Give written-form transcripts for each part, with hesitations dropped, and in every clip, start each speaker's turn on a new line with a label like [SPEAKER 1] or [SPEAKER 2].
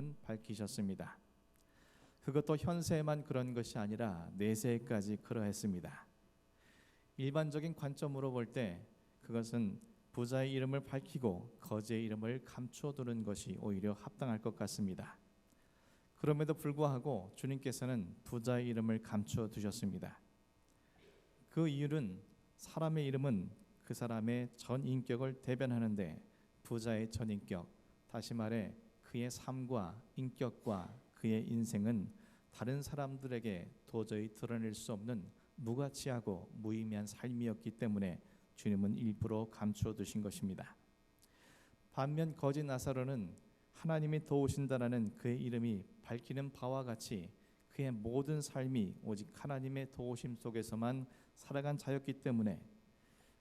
[SPEAKER 1] 주님은 밝히셨습니다. 그것도 현세에만 그런 것이 아니라 내세까지 그러했습니다. 일반적인 관점으로 볼 때 그것은 부자의 이름을 밝히고 거지의 이름을 감추어두는 것이 오히려 합당할 것 같습니다. 그럼에도 불구하고 주님께서는 부자의 이름을 감추어 두셨습니다. 그 이유는 사람의 이름은 그 사람의 전 인격을 대변하는데 부자의 전 인격, 다시 말해 그의 삶과 인격과 그의 인생은 다른 사람들에게 도저히 드러낼 수 없는 무가치하고 무의미한 삶이었기 때문에 주님은 일부러 감추어 두신 것입니다. 반면 거지 나사로는 하나님이 도우신다라는 그의 이름이 밝히는 바와 같이 그의 모든 삶이 오직 하나님의 도우심 속에서만 살아간 자였기 때문에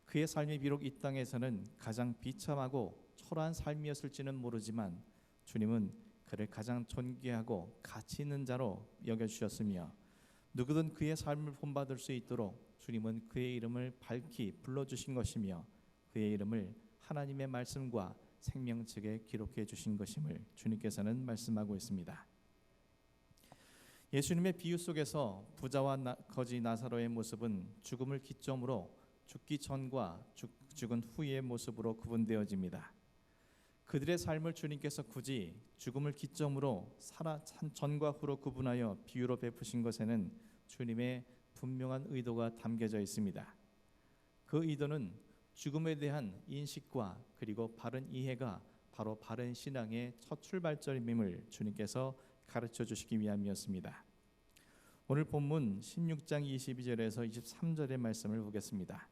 [SPEAKER 1] 그의 삶이 비록 이 땅에서는 가장 비참하고 초라한 삶이었을지는 모르지만 주님은 그를 가장 존귀하고 가치 있는 자로 여겨주셨으며 누구든 그의 삶을 본받을 수 있도록 주님은 그의 이름을 밝히 불러주신 것이며 그의 이름을 하나님의 말씀과 생명책에 기록해 주신 것임을 주님께서는 말씀하고 있습니다. 예수님의 비유 속에서 부자와 거지 나사로의 모습은 죽음을 기점으로 죽기 전과 죽은 후의 모습으로 구분되어집니다. 그들의 삶을 주님께서 굳이 죽음을 기점으로 전과 후로 구분하여 비유로 베푸신 것에는 주님의 분명한 의도가 담겨져 있습니다. 그 의도는 죽음에 대한 인식과 그리고 바른 이해가 바로 바른 신앙의 첫 출발점임을 주님께서 가르쳐 주시기 위함이었습니다. 오늘 본문 16장 22절에서 23절의 말씀을 보겠습니다.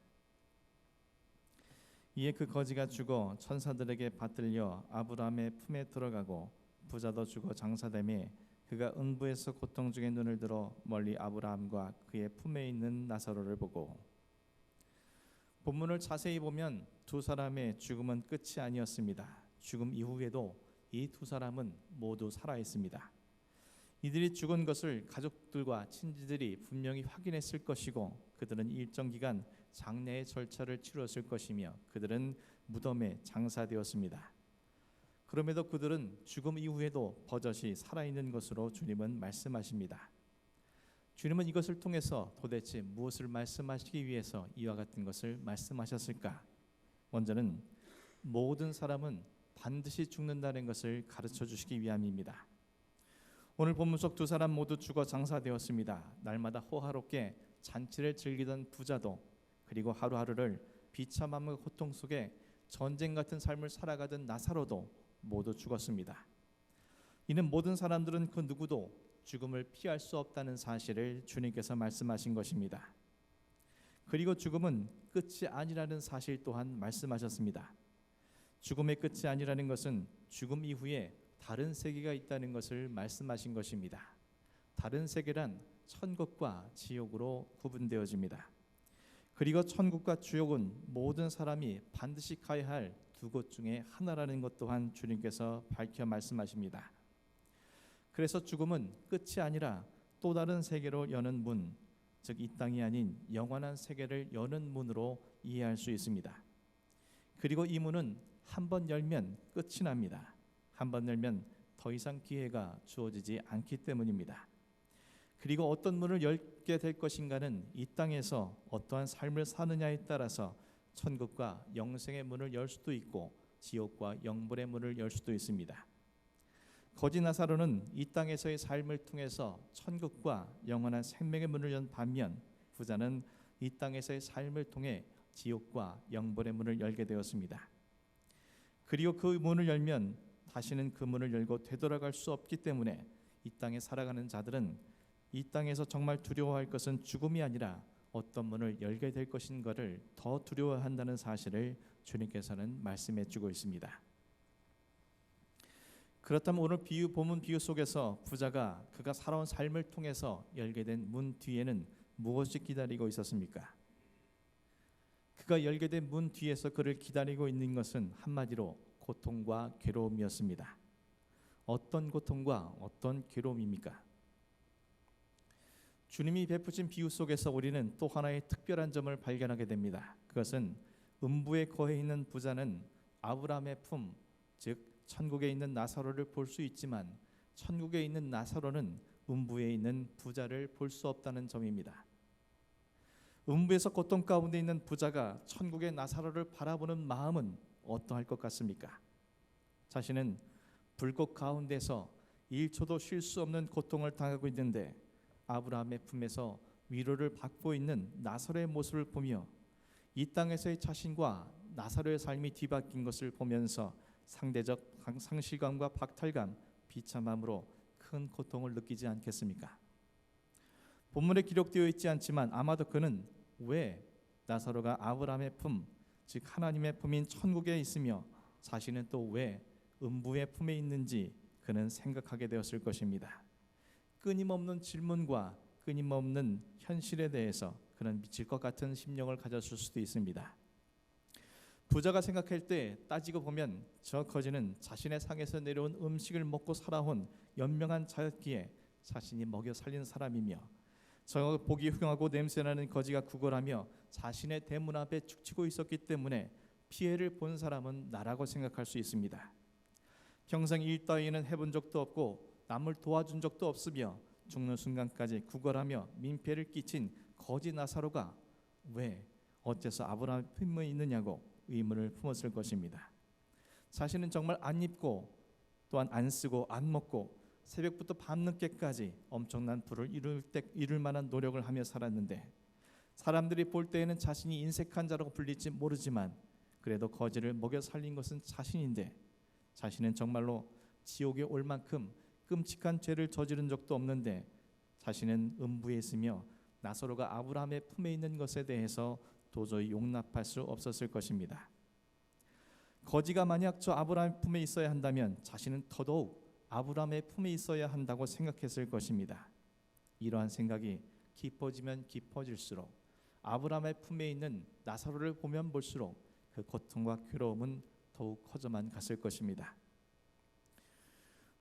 [SPEAKER 1] 이에 그 거지가 죽어 천사들에게 받들려 아브라함의 품에 들어가고 부자도 죽어 장사되매 그가 음부에서 고통 중에 눈을 들어 멀리 아브라함과 그의 품에 있는 나사로를 보고. 본문을 자세히 보면 두 사람의 죽음은 끝이 아니었습니다. 죽음 이후에도 이 두 사람은 모두 살아 있습니다. 이들이 죽은 것을 가족들과 친지들이 분명히 확인했을 것이고 그들은 일정 기간 장례의 절차를 치렀을 것이며 그들은 무덤에 장사되었습니다. 그럼에도 그들은 죽음 이후에도 버젓이 살아있는 것으로 주님은 말씀하십니다. 주님은 이것을 통해서 도대체 무엇을 말씀하시기 위해서 이와 같은 것을 말씀하셨을까? 먼저는 모든 사람은 반드시 죽는다는 것을 가르쳐 주시기 위함입니다. 오늘 본문 속 두 사람 모두 죽어 장사되었습니다. 날마다 호화롭게 잔치를 즐기던 부자도 그리고 하루하루를 비참함과 고통 속에 전쟁 같은 삶을 살아가던 나사로도 모두 죽었습니다. 이는 모든 사람들은 그 누구도 죽음을 피할 수 없다는 사실을 주님께서 말씀하신 것입니다. 그리고 죽음은 끝이 아니라는 사실 또한 말씀하셨습니다. 죽음의 끝이 아니라는 것은 죽음 이후에 다른 세계가 있다는 것을 말씀하신 것입니다. 다른 세계란 천국과 지옥으로 구분되어집니다. 그리고 천국과 지옥은 모든 사람이 반드시 가야 할 두 곳 중에 하나라는 것 또한 주님께서 밝혀 말씀하십니다. 그래서 죽음은 끝이 아니라 또 다른 세계로 여는 문, 즉 이 땅이 아닌 영원한 세계를 여는 문으로 이해할 수 있습니다. 그리고 이 문은 한 번 열면 끝이 납니다. 한 번 열면 더 이상 기회가 주어지지 않기 때문입니다. 그리고 어떤 문을 열게 될 것인가는 이 땅에서 어떠한 삶을 사느냐에 따라서 천국과 영생의 문을 열 수도 있고 지옥과 영불의 문을 열 수도 있습니다. 거지 나사로는 이 땅에서의 삶을 통해서 천국과 영원한 생명의 문을 연 반면 부자는 이 땅에서의 삶을 통해 지옥과 영불의 문을 열게 되었습니다. 그리고 그 문을 열면 다시는 그 문을 열고 되돌아갈 수 없기 때문에 이 땅에 살아가는 자들은 이 땅에서 정말 두려워할 것은 죽음이 아니라 어떤 문을 열게 될 것인가를 더 두려워한다는 사실을 주님께서는 말씀해 주고 있습니다. 그렇다면 오늘 본문 비유 속에서 부자가 그가 살아온 삶을 통해서 열게 된 문 뒤에는 무엇이 기다리고 있었습니까? 그가 열게 된 문 뒤에서 그를 기다리고 있는 것은 한마디로 고통과 괴로움이었습니다. 어떤 고통과 어떤 괴로움입니까? 주님이 베푸신 비유 속에서 우리는 또 하나의 특별한 점을 발견하게 됩니다. 그것은 음부에 거해 있는 부자는 아브라함의 품, 즉 천국에 있는 나사로를 볼 수 있지만 천국에 있는 나사로는 음부에 있는 부자를 볼 수 없다는 점입니다. 음부에서 고통 가운데 있는 부자가 천국의 나사로를 바라보는 마음은 어떠할 것 같습니까? 자신은 불꽃 가운데서 1초도 쉴 수 없는 고통을 당하고 있는데 아브라함의 품에서 위로를 받고 있는 나사로의 모습을 보며 이 땅에서의 자신과 나사로의 삶이 뒤바뀐 것을 보면서 상대적 상실감과 박탈감, 비참함으로 큰 고통을 느끼지 않겠습니까? 본문에 기록되어 있지 않지만 아마도 그는 왜 나사로가 아브라함의 품, 즉 하나님의 품인 천국에 있으며 자신은 또 왜 음부의 품에 있는지 그는 생각하게 되었을 것입니다. 끊임없는 질문과 끊임없는 현실에 대해서 그는 미칠 것 같은 심령을 가졌을 수도 있습니다. 부자가 생각할 때 따지고 보면 저 거지는 자신의 상에서 내려온 음식을 먹고 살아온 연명한 자였기에 자신이 먹여 살린 사람이며 저 보기 흉하고 냄새나는 거지가 구걸하며 자신의 대문 앞에 축치고 있었기 때문에 피해를 본 사람은 나라고 생각할 수 있습니다. 평생 일 따위는 해본 적도 없고 남을 도와준 적도 없으며 죽는 순간까지 구걸하며 민폐를 끼친 거지 나사로가 왜 어째서 아브라함의 품에 있느냐고 의문을 품었을 것입니다. 자신은 정말 안 입고 또한 안 쓰고 안 먹고 새벽부터 밤늦게까지 엄청난 부를 이룰 만한 노력을 하며 살았는데 사람들이 볼 때에는 자신이 인색한 자라고 불릴지 모르지만 그래도 거지를 먹여 살린 것은 자신인데 자신은 정말로 지옥에 올 만큼 끔찍한 죄를 저지른 적도 없는데 자신은 음부에 있으며 나사로가 아브라함의 품에 있는 것에 대해서 도저히 용납할 수 없었을 것입니다. 거지가 만약 저 아브라함의 품에 있어야 한다면 자신은 더더욱 아브라함의 품에 있어야 한다고 생각했을 것입니다. 이러한 생각이 깊어지면 깊어질수록 아브라함의 품에 있는 나사로를 보면 볼수록 그 고통과 괴로움은 더욱 커져만 갔을 것입니다.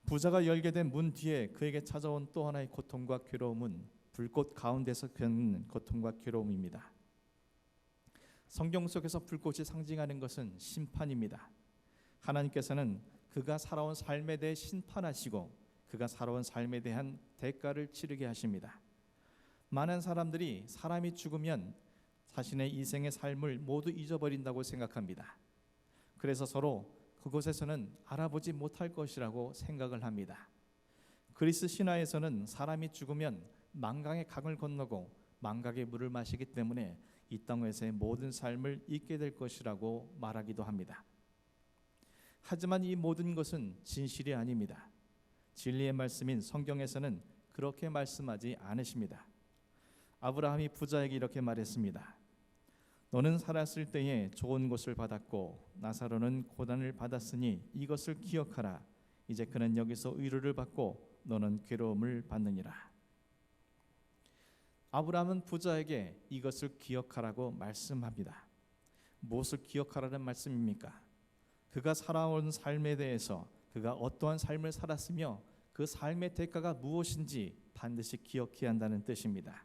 [SPEAKER 1] 부자가 열게 된 문 뒤에 그에게 찾아온 또 하나의 고통과 괴로움은 불꽃 가운데서 겪는 고통과 괴로움입니다. 성경 속에서 불꽃이 상징하는 것은 심판입니다. 하나님께서는 그가 살아온 삶에 대해 심판하시고 그가 살아온 삶에 대한 대가를 치르게 하십니다. 많은 사람들이 사람이 죽으면 자신의 이생의 삶을 모두 잊어버린다고 생각합니다. 그래서 서로 그곳에서는 알아보지 못할 것이라고 생각을 합니다. 그리스 신화에서는 사람이 죽으면 망강의 강을 건너고 망각의 물을 마시기 때문에 이 땅에서의 모든 삶을 잊게 될 것이라고 말하기도 합니다. 하지만 이 모든 것은 진실이 아닙니다. 진리의 말씀인 성경에서는 그렇게 말씀하지 않으십니다. 아브라함이 부자에게 이렇게 말했습니다. 너는 살았을 때에 좋은 것을 받았고 나사로는 고난을 받았으니 이것을 기억하라. 이제 그는 여기서 위로를 받고 너는 괴로움을 받느니라. 아브라함은 부자에게 이것을 기억하라고 말씀합니다. 무엇을 기억하라는 말씀입니까? 그가 살아온 삶에 대해서 그가 어떠한 삶을 살았으며 그 삶의 대가가 무엇인지 반드시 기억해야 한다는 뜻입니다.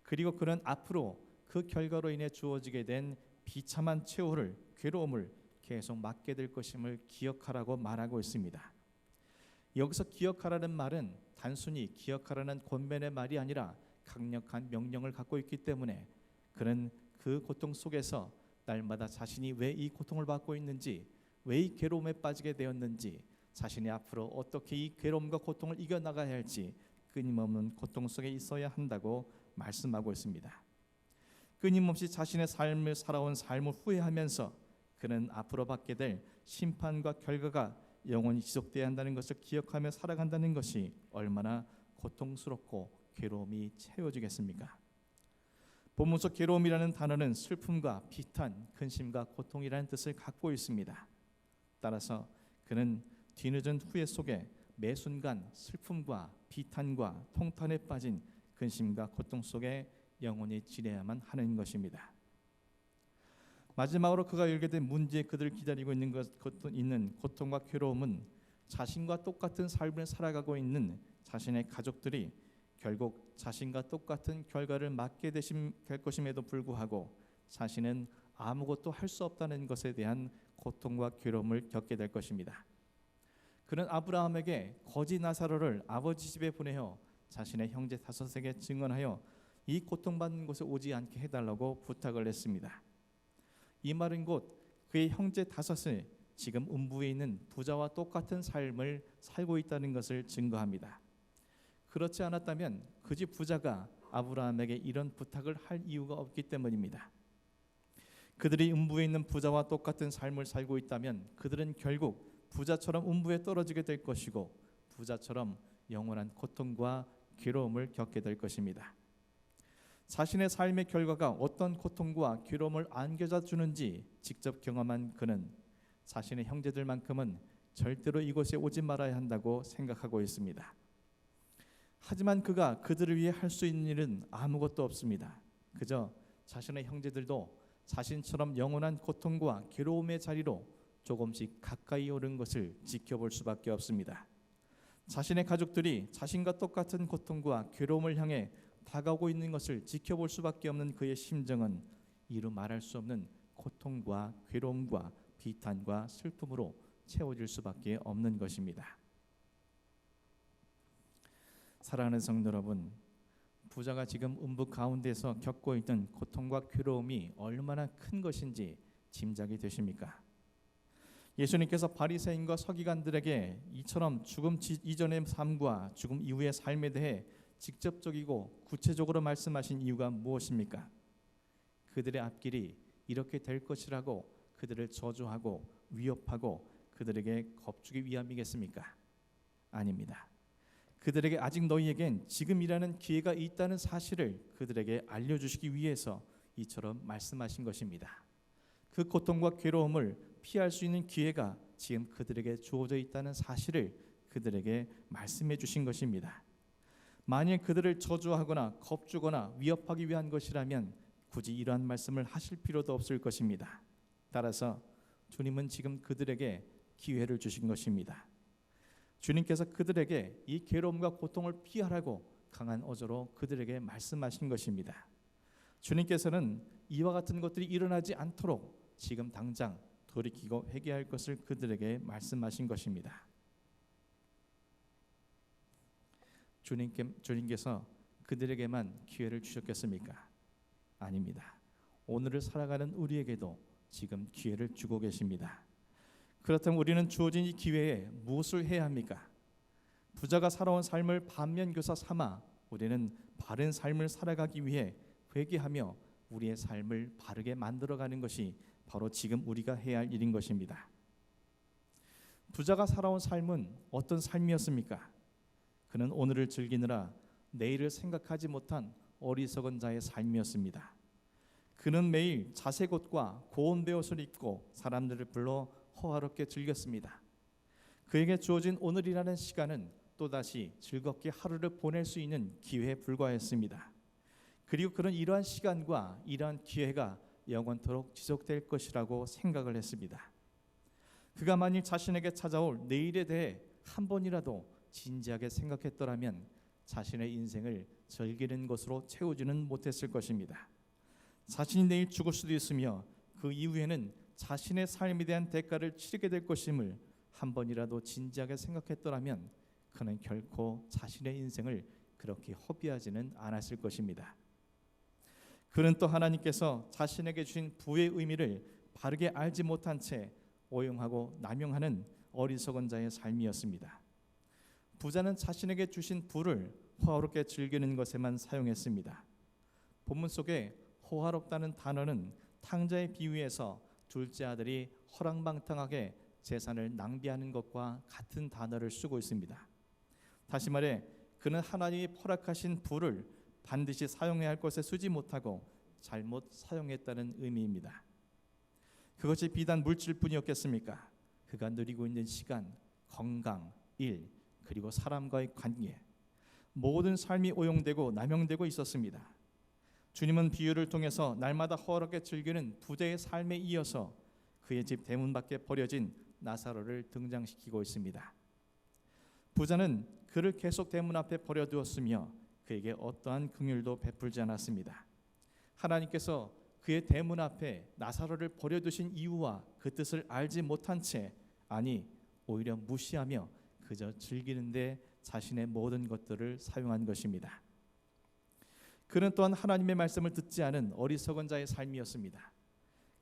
[SPEAKER 1] 그리고 그는 앞으로 그 결과로 인해 주어지게 된 비참한 최후를 괴로움을 계속 맞게 될 것임을 기억하라고 말하고 있습니다. 여기서 기억하라는 말은 단순히 기억하라는 권면의 말이 아니라 강력한 명령을 갖고 있기 때문에 그는 그 고통 속에서 날마다 자신이 왜 이 고통을 받고 있는지, 왜 이 괴로움에 빠지게 되었는지, 자신이 앞으로 어떻게 이 괴로움과 고통을 이겨나가야 할지 끊임없는 고통 속에 있어야 한다고 말씀하고 있습니다. 끊임없이 자신의 삶을 살아온 삶을 후회하면서 그는 앞으로 받게 될 심판과 결과가 영원히 지속돼야 한다는 것을 기억하며 살아간다는 것이 얼마나 고통스럽고 괴로움이 채워지겠습니까? 본문 속 괴로움이라는 단어는 슬픔과 비탄, 근심과 고통이라는 뜻을 갖고 있습니다. 따라서 그는 뒤늦은 후회 속에 매 순간 슬픔과 비탄과 통탄에 빠진 근심과 고통 속에 영원히 지내야만 하는 것입니다. 마지막으로 그가 열게 된 문제에 그들을 기다리고 있는 고통과 괴로움은 자신과 똑같은 삶을 살아가고 있는 자신의 가족들이 결국 자신과 똑같은 결과를 맞게 될 것임에도 불구하고 자신은 아무것도 할 수 없다는 것에 대한 고통과 괴로움을 겪게 될 것입니다. 그는 아브라함에게 거지 나사로를 아버지 집에 보내어 자신의 형제 다섯에게 증언하여 이 고통받는 곳에 오지 않게 해달라고 부탁을 했습니다. 이 말은 곧 그의 형제 다섯은 지금 음부에 있는 부자와 똑같은 삶을 살고 있다는 것을 증거합니다. 그렇지 않았다면 그 집 부자가 아브라함에게 이런 부탁을 할 이유가 없기 때문입니다. 그들이 음부에 있는 부자와 똑같은 삶을 살고 있다면 그들은 결국 부자처럼 음부에 떨어지게 될 것이고 부자처럼 영원한 고통과 괴로움을 겪게 될 것입니다. 자신의 삶의 결과가 어떤 고통과 괴로움을 안겨다 주는지 직접 경험한 그는 자신의 형제들만큼은 절대로 이곳에 오지 말아야 한다고 생각하고 있습니다. 하지만 그가 그들을 위해 할 수 있는 일은 아무것도 없습니다. 그저 자신의 형제들도 자신처럼 영원한 고통과 괴로움의 자리로 조금씩 가까이 오른 것을 지켜볼 수밖에 없습니다. 자신의 가족들이 자신과 똑같은 고통과 괴로움을 향해 다가오고 있는 것을 지켜볼 수밖에 없는 그의 심정은 이루 말할 수 없는 고통과 괴로움과 비탄과 슬픔으로 채워질 수밖에 없는 것입니다. 사랑하는 성도 여러분, 부자가 지금 음부 가운데서 겪고 있는 고통과 괴로움이 얼마나 큰 것인지 짐작이 되십니까? 예수님께서 바리새인과 서기관들에게 이처럼 죽음 이전의 삶과 죽음 이후의 삶에 대해 직접적이고 구체적으로 말씀하신 이유가 무엇입니까? 그들의 앞길이 이렇게 될 것이라고 그들을 저주하고 위협하고 그들에게 겁주기 위함이겠습니까? 아닙니다. 그들에게 아직 너희에겐 지금이라는 기회가 있다는 사실을 그들에게 알려주시기 위해서 이처럼 말씀하신 것입니다. 그 고통과 괴로움을 피할 수 있는 기회가 지금 그들에게 주어져 있다는 사실을 그들에게 말씀해 주신 것입니다. 만일 그들을 저주하거나 겁주거나 위협하기 위한 것이라면 굳이 이러한 말씀을 하실 필요도 없을 것입니다. 따라서 주님은 지금 그들에게 기회를 주신 것입니다. 주님께서 그들에게 이 괴로움과 고통을 피하라고 강한 어조로 그들에게 말씀하신 것입니다. 주님께서는 이와 같은 것들이 일어나지 않도록 지금 당장 돌이키고 회개할 것을 그들에게 말씀하신 것입니다. 주님께서 그들에게만 기회를 주셨겠습니까? 아닙니다. 오늘을 살아가는 우리에게도 지금 기회를 주고 계십니다. 그렇다면 우리는 주어진 이 기회에 무엇을 해야 합니까? 부자가 살아온 삶을 반면교사 삼아 우리는 바른 삶을 살아가기 위해 회개하며 우리의 삶을 바르게 만들어가는 것이 바로 지금 우리가 해야 할 일인 것입니다. 부자가 살아온 삶은 어떤 삶이었습니까? 그는 오늘을 즐기느라 내일을 생각하지 못한 어리석은 자의 삶이었습니다. 그는 매일 자색 옷과 고운 베옷을 입고 사람들을 불러 호화롭게 즐겼습니다. 그에게 주어진 오늘이라는 시간은 또다시 즐겁게 하루를 보낼 수 있는 기회에 불과했습니다. 그리고 그는 이러한 시간과 이러한 기회가 영원토록 지속될 것이라고 생각을 했습니다. 그가 만일 자신에게 찾아올 내일에 대해 한 번이라도 진지하게 생각했더라면 자신의 인생을 즐기는 것으로 채우지는 못했을 것입니다. 자신이 내일 죽을 수도 있으며 그 이후에는 자신의 삶에 대한 대가를 치르게 될 것임을 한 번이라도 진지하게 생각했더라면 그는 결코 자신의 인생을 그렇게 허비하지는 않았을 것입니다. 그는 또 하나님께서 자신에게 주신 부의 의미를 바르게 알지 못한 채 오용하고 남용하는 어리석은 자의 삶이었습니다. 부자는 자신에게 주신 부를 호화롭게 즐기는 것에만 사용했습니다. 본문 속에 호화롭다는 단어는 탕자의 비유에서 둘째 아들이 허랑방탕하게 재산을 낭비하는 것과 같은 단어를 쓰고 있습니다. 다시 말해 그는 하나님이 허락하신 부를 반드시 사용해야 할 것에 쓰지 못하고 잘못 사용했다는 의미입니다. 그것이 비단 물질뿐이었겠습니까? 그가 누리고 있는 시간, 건강, 일, 그리고 사람과의 관계, 모든 삶이 오용되고 남용되고 있었습니다. 주님은 비유를 통해서 날마다 허락에 즐기는 부자의 삶에 이어서 그의 집 대문 밖에 버려진 나사로를 등장시키고 있습니다. 부자는 그를 계속 대문 앞에 버려두었으며 그에게 어떠한 긍휼도 베풀지 않았습니다. 하나님께서 그의 대문 앞에 나사로를 버려두신 이유와 그 뜻을 알지 못한 채, 아니 오히려 무시하며 그저 즐기는데 자신의 모든 것들을 사용한 것입니다. 그는 또한 하나님의 말씀을 듣지 않은 어리석은 자의 삶이었습니다.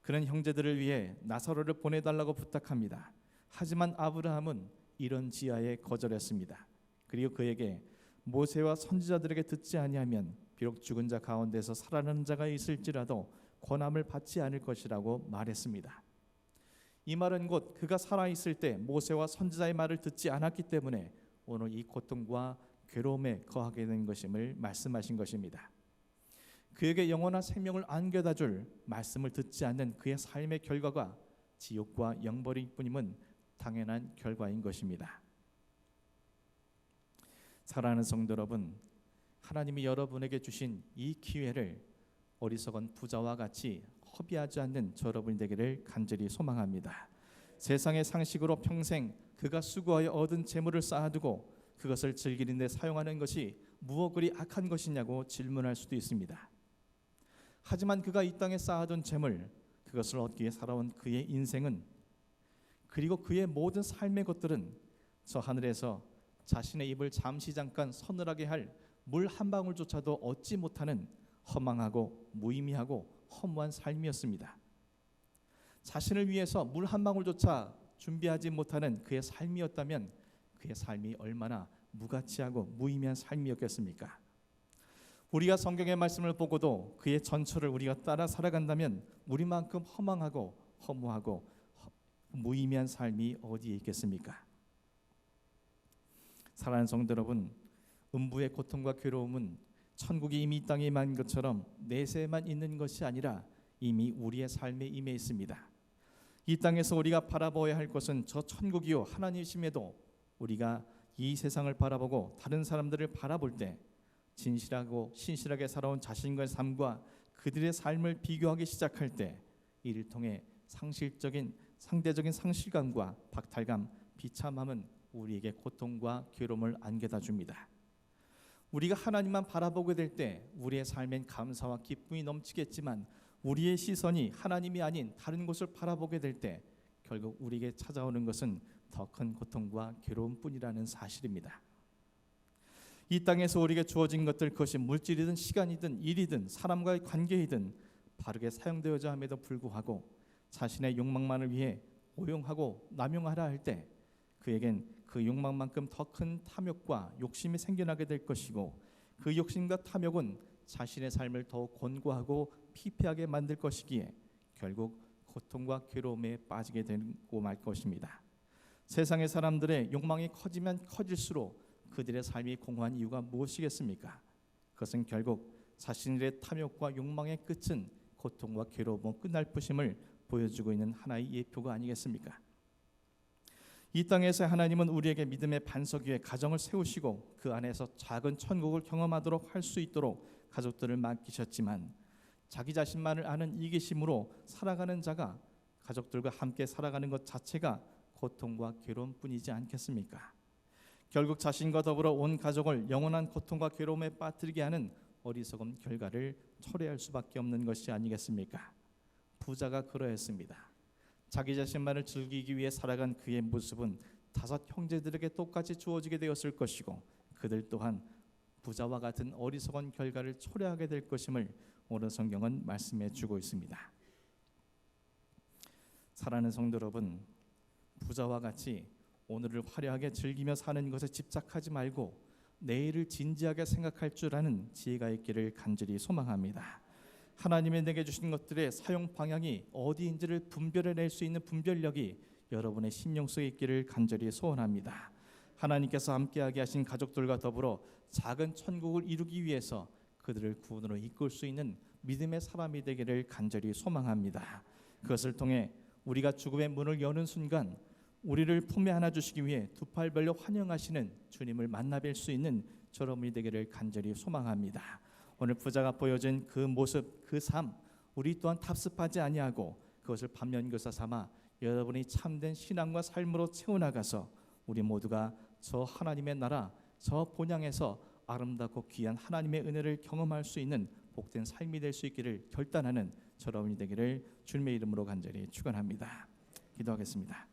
[SPEAKER 1] 그는 형제들을 위해 나사로를 보내달라고 부탁합니다. 하지만 아브라함은 이런 지하에 거절했습니다. 그리고 그에게 모세와 선지자들에게 듣지 아니하면 비록 죽은 자 가운데서 살아나는 자가 있을지라도 권함을 받지 않을 것이라고 말했습니다. 이 말은 곧 그가 살아있을 때 모세와 선지자의 말을 듣지 않았기 때문에 오늘 이 고통과 괴로움에 거하게 된 것임을 말씀하신 것입니다. 그에게 영원한 생명을 안겨다 줄 말씀을 듣지 않는 그의 삶의 결과가 지옥과 영벌일 뿐임은 당연한 결과인 것입니다. 사랑하는 성도 여러분, 하나님이 여러분에게 주신 이 기회를 어리석은 부자와 같이 허비하지 않는 저 여러분이 되기를 간절히 소망합니다. 세상의 상식으로 평생 그가 수고하여 얻은 재물을 쌓아두고 그것을 즐기는 데 사용하는 것이 무엇 그리 악한 것이냐고 질문할 수도 있습니다. 하지만 그가 이 땅에 쌓아둔 재물, 그것을 얻기 위해 살아온 그의 인생은, 그리고 그의 모든 삶의 것들은 저 하늘에서 자신의 입을 잠시 잠깐 서늘하게 할 물 한 방울조차도 얻지 못하는 허망하고 무의미하고 허무한 삶이었습니다. 자신을 위해서 물 한 방울조차 준비하지 못하는 그의 삶이었다면 그의 삶이 얼마나 무가치하고 무의미한 삶이었겠습니까? 우리가 성경의 말씀을 보고도 그의 전철을 우리가 따라 살아간다면 우리만큼 허망하고 허무하고 무의미한 삶이 어디에 있겠습니까? 사랑하는 성도 여러분, 음부의 고통과 괴로움은 천국이 이미 이 땅에 임한 것처럼 내세에만 있는 것이 아니라 이미 우리의 삶에 임해 있습니다. 이 땅에서 우리가 바라보아야 할 것은 저 천국이요 하나님이심에도 우리가 이 세상을 바라보고 다른 사람들을 바라볼 때 진실하고 신실하게 살아온 자신과의 삶과 그들의 삶을 비교하기 시작할 때 이를 통해 상대적인 상실감과 박탈감, 비참함은 우리에게 고통과 괴로움을 안겨다 줍니다. 우리가 하나님만 바라보게 될 때 우리의 삶엔 감사와 기쁨이 넘치겠지만 우리의 시선이 하나님이 아닌 다른 곳을 바라보게 될 때 결국 우리에게 찾아오는 것은 더 큰 고통과 괴로움뿐이라는 사실입니다. 이 땅에서 우리에게 주어진 것들, 그것이 물질이든 시간이든 일이든 사람과의 관계이든 바르게 사용되어야 함에도 불구하고 자신의 욕망만을 위해 오용하고 남용하라 할 때 그에겐 그 욕망만큼 더 큰 탐욕과 욕심이 생겨나게 될 것이고 그 욕심과 탐욕은 자신의 삶을 더욱 곤고하고 피폐하게 만들 것이기에 결국 고통과 괴로움에 빠지게 되고 말 것입니다. 세상의 사람들의 욕망이 커지면 커질수록 그들의 삶이 공허한 이유가 무엇이겠습니까? 그것은 결국 자신들의 탐욕과 욕망의 끝은 고통과 괴로움으로 끝날 것임을 보여주고 있는 하나의 예표가 아니겠습니까? 이 땅에서 하나님은 우리에게 믿음의 반석 위에 가정을 세우시고 그 안에서 작은 천국을 경험하도록 할 수 있도록 가족들을 맡기셨지만 자기 자신만을 아는 이기심으로 살아가는 자가 가족들과 함께 살아가는 것 자체가 고통과 괴로움뿐이지 않겠습니까? 결국 자신과 더불어 온 가족을 영원한 고통과 괴로움에 빠뜨리게 하는 어리석은 결과를 초래할 수밖에 없는 것이 아니겠습니까? 부자가 그러했습니다. 자기 자신만을 즐기기 위해 살아간 그의 모습은 다섯 형제들에게 똑같이 주어지게 되었을 것이고 그들 또한 부자와 같은 어리석은 결과를 초래하게 될 것임을 오늘 성경은 말씀해 주고 있습니다. 사랑하는 성도 여러분, 부자와 같이 오늘을 화려하게 즐기며 사는 것에 집착하지 말고 내일을 진지하게 생각할 줄 아는 지혜가 있기를 간절히 소망합니다. 하나님이 내게 주신 것들의 사용 방향이 어디인지를 분별해낼 수 있는 분별력이 여러분의 심령 속에 있기를 간절히 소원합니다. 하나님께서 함께하게 하신 가족들과 더불어 작은 천국을 이루기 위해서 그들을 구원으로 이끌 수 있는 믿음의 사람이 되기를 간절히 소망합니다. 그것을 통해 우리가 죽음의 문을 여는 순간 우리를 품에 안아 주시기 위해 두 팔 벌려 환영하시는 주님을 만나 뵐 수 있는 여러분이 되기를 간절히 소망합니다. 오늘 부자가 보여준 그 모습, 그 삶, 우리 또한 답습하지 아니하고 그것을 반면교사 삼아 여러분이 참된 신앙과 삶으로 채워나가서 우리 모두가 저 하나님의 나라, 저 본향에서 아름답고 귀한 하나님의 은혜를 경험할 수 있는 복된 삶이 될 수 있기를 결단하는 여러분이 되기를 주님의 이름으로 간절히 축원합니다. 기도하겠습니다.